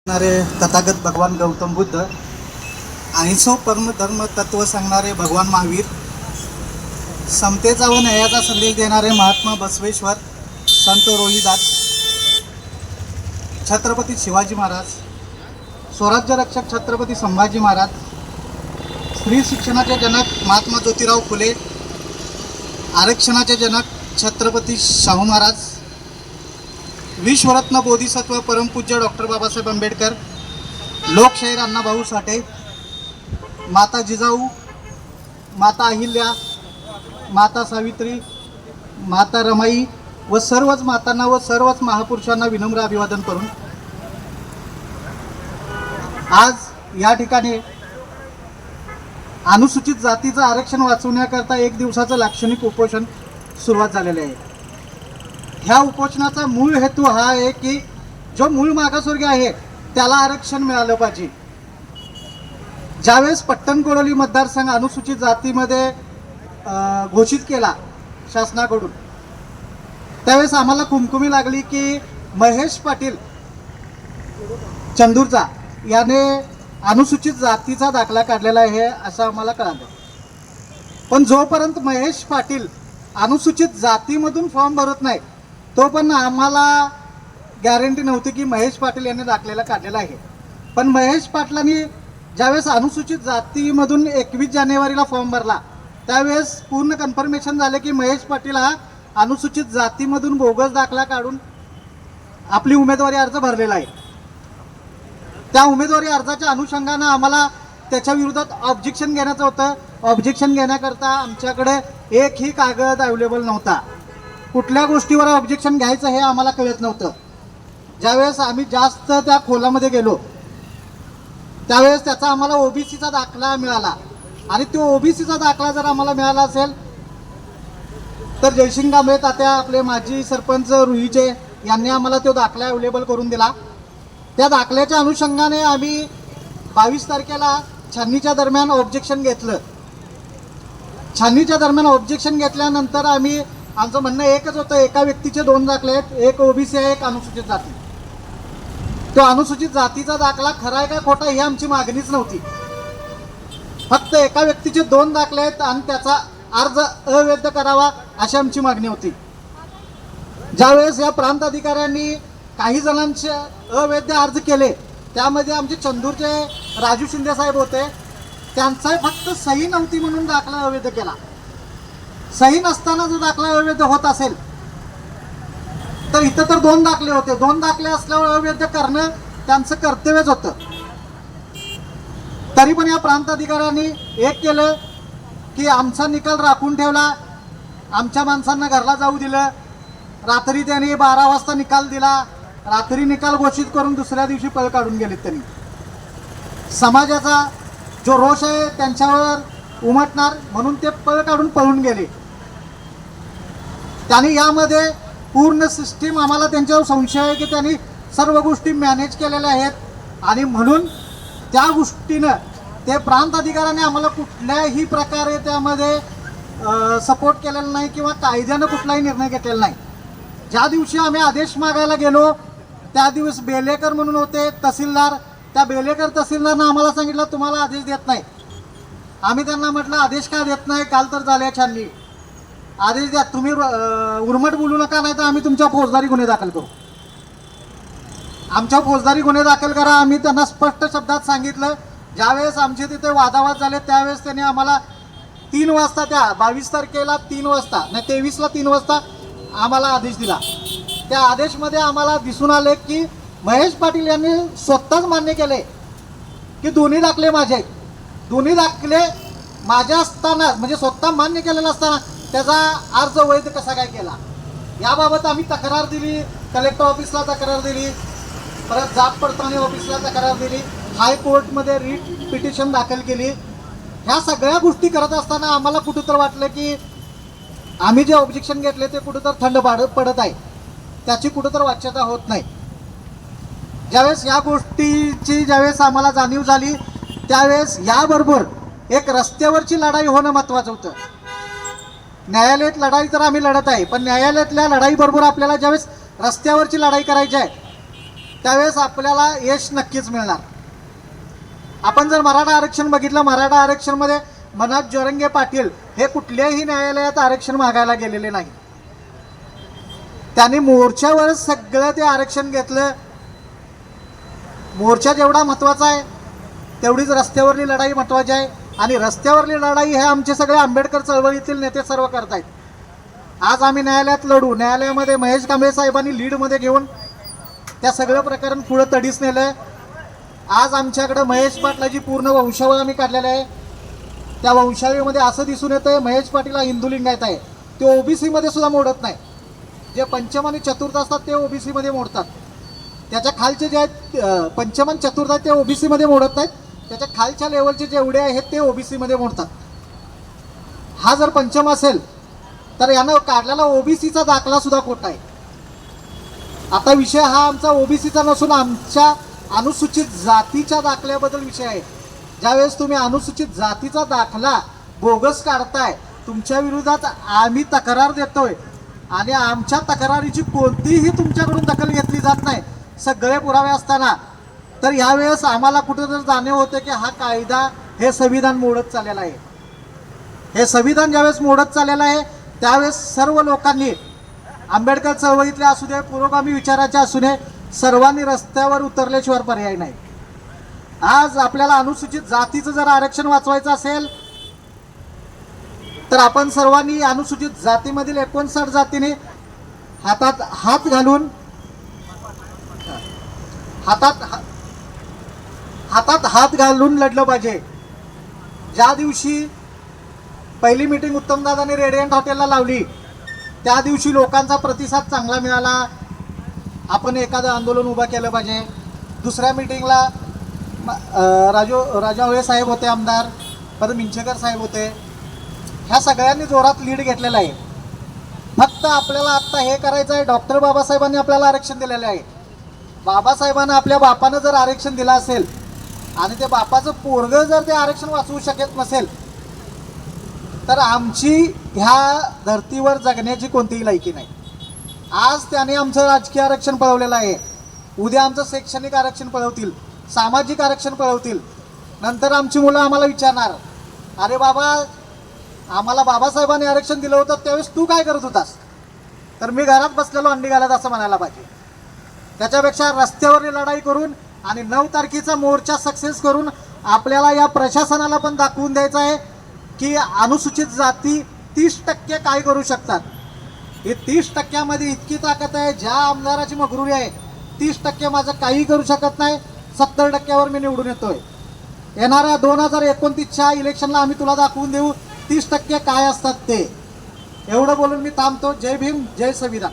तथागत भगवान गौतम बुद्ध, अहिंसो परम धर्म तत्व सांगणारे भगवान महावीर, समतेचा व न्यायाचा संदेश देणारे महात्मा बसवेश्वर, संत रोहिदास, छत्रपती शिवाजी महाराज, स्वराज्य रक्षक छत्रपती संभाजी महाराज, स्त्री शिक्षणाचे जनक महात्मा ज्योतिराव फुले, आरक्षणाचे जनक छत्रपती शाहू महाराज, विश्वरत्न बोधिसत्व परमपूज्य डॉक्टर बाबासाहेब आंबेडकर, लोकशाहीर अण्णाभाऊ साठे, माता जिजाऊ, माता अहिल्या, माता सावित्री, माता रमाई व सर्वच मातांना व सर्वच महापुरुषांना विनम्र अभिवादन करून आज या ठिकाणी अनुसूचित जातीचं आरक्षण वाचवण्याकरता एक दिवसाचं लाक्षणिक उपोषण सुरुवात झालेले आहे. ह्या उपोषणाचा मूळ हेतू हा आहे की जो मूळ मागासवर्गीय आहे त्याला आरक्षण मिळालं पाहिजे. ज्यावेळेस पट्टणकोडोली मतदारसंघ अनुसूचित जातीमध्ये घोषित केला शासनाकडून, त्यावेळेस आम्हाला कुमकुमी लागली की महेश पाटील चंदूरचा याने अनुसूचित जातीचा दाखला काढलेला आहे असं आम्हाला कळालं. पण जोपर्यंत महेश पाटील अनुसूचित जातीमधून फॉर्म भरत नाही तो पण आम्हाला गॅरंटी नव्हती की महेश पाटील यांनी दाखलेला काढलेला आहे. पण महेश पाटलांनी ज्यावेळेस अनुसूचित जातीमधून 21 जानेवारीला फॉर्म भरला त्यावेळेस पूर्ण कन्फर्मेशन झालं की महेश पाटील हा अनुसूचित जातीमधून बोगस दाखला काढून आपली उमेदवारी अर्ज भरलेला आहे. त्या उमेदवारी अर्जाच्या अनुषंगानं आम्हाला त्याच्या विरोधात ऑब्जेक्शन घेण्याचं होतं. ऑब्जेक्शन घेण्याकरता आमच्याकडे एकही कागद अवेलेबल नव्हता. कुठल्या गोष्टीवर ऑब्जेक्शन घ्यायचं हे आम्हाला कळत नव्हतं. ज्यावेळेस आम्ही जास्त त्या खोलामध्ये गेलो त्यावेळेस त्याचा आम्हाला ओबीसीचा दाखला मिळाला. आणि तो ओबीसीचा दाखला जर आम्हाला मिळाला असेल तर जयसिंग कांबळे तात्या आपले माजी सरपंच रुईचे यांनी आम्हाला तो दाखला अवेलेबल करून दिला. त्या दाखल्याच्या अनुषंगाने आम्ही 22 तारखेला छाननीच्या दरम्यान ऑब्जेक्शन घेतलं. छाननीच्या दरम्यान ऑब्जेक्शन घेतल्यानंतर आम्ही आमचं म्हणणं एकच होतं, एका व्यक्तीचे 2 दाखले आहेत, एक ओबीसी आहे, एक अनुसूचित जाती. तो अनुसूचित जातीचा दाखला खरा आहे का खोटा ही आमची मागणीच नव्हती. फक्त एका व्यक्तीचे 2 दाखले आहेत आणि त्याचा अर्ज अवैध करावा अशी आमची मागणी होती. ज्यावेळेस या प्रांत अधिकाऱ्यांनी काही जणांचे अवैध अर्ज केले त्यामध्ये आमचे चंदूरचे राजू शिंदे साहेब होते. त्यांचा फक्त सही नव्हती म्हणून दाखला अवैध केला. सही नसताना जो दाखला अवैध होत असेल तर इथं तर 2 दाखले होते. 2 दाखले असल्यावर अवैध करणं त्यांचं कर्तव्यच होतं. तरी पण या प्रांत अधिकाऱ्यांनी एक केलं की आमचा निकाल राखून ठेवला, आमच्या माणसांना घरला जाऊ दिलं. रात्री त्यांनी 12 वाजता निकाल दिला. रात्री निकाल घोषित करून दुसऱ्या दिवशी पळ काढून गेलेत. त्यांनी समाजाचा जो रोष आहे त्यांच्यावर उमटणार म्हणून ते पळ काढून पळून गेले. त्यांनी यामध्ये पूर्ण सिस्टीम आम्हाला त्यांच्यावर संशय आहे की त्यांनी सर्व गोष्टी मॅनेज केलेल्या आहेत आणि म्हणून त्या गोष्टीनं ते प्रांत अधिकाऱ्याने आम्हाला कुठल्याही प्रकारे त्यामध्ये सपोर्ट केलेला नाही किंवा कायद्यानं कुठलाही निर्णय घेतलेला नाही. ज्या दिवशी आम्ही आदेश मागायला गेलो त्या दिवस बेलेकर म्हणून होते तहसीलदार. त्या बेलेकर तहसीलदारनं आम्हाला सांगितलं तुम्हाला आदेश देत नाही. आम्ही त्यांना म्हटलं आदेश का देत नाही, काल तर झाले छाननी, आदेश द्या. तुम्ही उर्मट बोलू नका नाही तर आम्ही तुमच्या फौजदारी गुन्हे दाखल करू. आमच्या फौजदारी गुन्हे दाखल करा. आम्ही त्यांना स्पष्ट शब्दात सांगितलं. ज्यावेळेस आमचे तिथे वादावाद झाले त्यावेळेस त्यांनी आम्हाला 3 वाजता त्या 22 तारखेला 3 वाजता नाही 23ला 3 वाजता आम्हाला आदेश दिला. त्या आदेशमध्ये आम्हाला दिसून आले की महेश पाटील यांनी स्वतःच मान्य केले की दोन्ही दाखले माझे आहेत. दोन्ही दाखले माझ्या असताना म्हणजे स्वतः मान्य केलेला असताना त्याचा अर्ज वैध कसा काय केला याबाबत आम्ही तक्रार दिली. कलेक्टर ऑफिसला तक्रार दिली, परत जात पडताळणी ऑफिसला तक्रार दिली, हायकोर्टमध्ये रिट पिटिशन दाखल केली. ह्या सगळ्या गोष्टी करत असताना आम्हाला कुठंतर वाटलं की आम्ही जे ऑब्जेक्शन घेतले ते कुठंतर थंड पडत आहे, त्याची कुठंतर वाच्यता होत नाही. ज्यावेळेस या गोष्टीची ज्यावेळेस आम्हाला जाणीव झाली त्यावेळेस याबरोबर एक रस्त्यावरची लढाई होणं महत्त्वाचं होतं. न्यायालयात लढाई तर आम्ही लढत आहे पण न्यायालयातल्या लढाईबरोबर आपल्याला ज्यावेळेस रस्त्यावरची लढाई करायची आहे त्यावेळेस आपल्याला यश नक्कीच मिळणार. आपण जर मराठा आरक्षण बघितलं, मराठा आरक्षणमध्ये मनोज जरंगे पाटील हे कुठल्याही न्यायालयात आरक्षण मागायला गेलेले नाही. त्यांनी मोर्चावरच सगळं ते आरक्षण घेतलं. मोर्चा जेवढा महत्त्वाचा आहे तेवढीच रस्त्यावरली लढाई महत्त्वाची आहे. आणि रस्त्यावरली लढाई हे आमचे सगळे आंबेडकर चळवळीतील नेते सर्व करतायत. आज आम्ही न्यायालयात लढू. न्यायालयामध्ये महेश कांबळे साहेबांनी लीडमध्ये घेऊन त्या सगळं प्रकरण पुढं तडीस नेलं. आज आमच्याकडं महेश पाटलाची पूर्ण वंशावळ आम्ही काढलेली आहे. त्या वंशावळीमध्ये असं दिसून येतं महेश पाटील हा हिंदू लिंगायत आहे. ते ओबीसीमध्ये सुद्धा मोडत नाही. जे पंचम आणि चतुर्थ असतात ते ओबीसीमध्ये मोडतात. त्याच्या खालचे जे आहेत पंचम आणि चतुर्थ आहेत ते ओबीसीमध्ये मोडत नाहीत. त्याच्या खालच्या लेवलचे जेवढे आहेत ते ओबीसीमध्ये मोडतात. हा जर पंचम असेल तर यानं काढलेला ओबीसीचा दाखला सुद्धा खोटा आहे. आता विषय हा आमचा ओबीसीचा नसून आमच्या अनुसूचित जातीच्या दाखल्याबद्दल विषय आहे. ज्यावेळेस तुम्ही अनुसूचित जातीचा दाखला बोगस काढताय, तुमच्या विरोधात आम्ही तक्रार देतोय आणि आमच्या तक्रारीची कोणतीही तुमच्याकडून दखल घेतली जात नाही सगळे पुरावे असताना, तर यावेळेस आम्हाला कुठेतरी जाणीव होते की हा कायदा हे संविधान मोडत चाललेला आहे. हे संविधान ज्यावेळेस मोडत चाललेलं आहे त्यावेळेस सर्व लोकांनी, आंबेडकर चळवळीतले असू दे, पुरोगामी विचाराचे असू दे, सर्वांनी रस्त्यावर उतरल्याशिवाय पर्याय नाही. आज आपल्याला अनुसूचित जातीचं जर आरक्षण वाचवायचं असेल तर आपण सर्वांनी अनुसूचित जातीमधील 59 जातीने हातात हात घालून लढलं पाहिजे. ज्या दिवशी पहिली मीटिंग उत्तमदादांनी रेडियंट हॉटेलला लावली त्या दिवशी लोकांचा प्रतिसाद चांगला मिळाला. आपण एखादं आंदोलन उभं केलं पाहिजे. दुसऱ्या मीटिंगला राजावळे साहेब होते आमदार, परत मिंचेकर साहेब होते. ह्या सगळ्यांनी जोरात लीड घेतलेला आहे. फक्त आपल्याला आत्ता हे करायचं आहे, डॉक्टर बाबासाहेबांनी आपल्याला आरक्षण दिलेलं आहे. बाबासाहेबांना आपल्या बापानं जर आरक्षण दिलं असेल आणि त्या बापाचं पोरगं जर ते आरक्षण वाचवू शकत नसेल तर आमची ह्या धर्तीवर जगण्याची कोणतीही लायकी नाही. आज त्याने आमचं राजकीय आरक्षण पळवलेलं आहे, उद्या आमचं शैक्षणिक आरक्षण पळवतील, सामाजिक आरक्षण पळवतील. नंतर आमची मुलं आम्हाला विचारणार, अरे बाबा आम्हाला बाबासाहेबांनी आरक्षण दिलं होतं त्यावेळेस तू काय करत होतास? तर मी घरात बसलेलो अंडी घालत असं म्हणायला पाहिजे. त्याच्यापेक्षा रस्त्यावरली लढाई करून आणि 9 तारखेचा मोर्चा सक्सेस करून आपल्याला या प्रशासनाला पण दाखवून द्यायचं आहे की अनुसूचित जाती 30% काय करू शकतात. हे 30%मध्ये इतकी ताकद आहे, ज्या आमदाराची मगरुरी आहे 30% माझं काही करू शकत नाही, 70%वर मी निवडून येतोय. येणाऱ्या 2029च्या इलेक्शनला आम्ही तुला दाखवून देऊ 30% काय असतात ते. एवढं बोलून मी थांबतो. जय भीम, जय संविधान.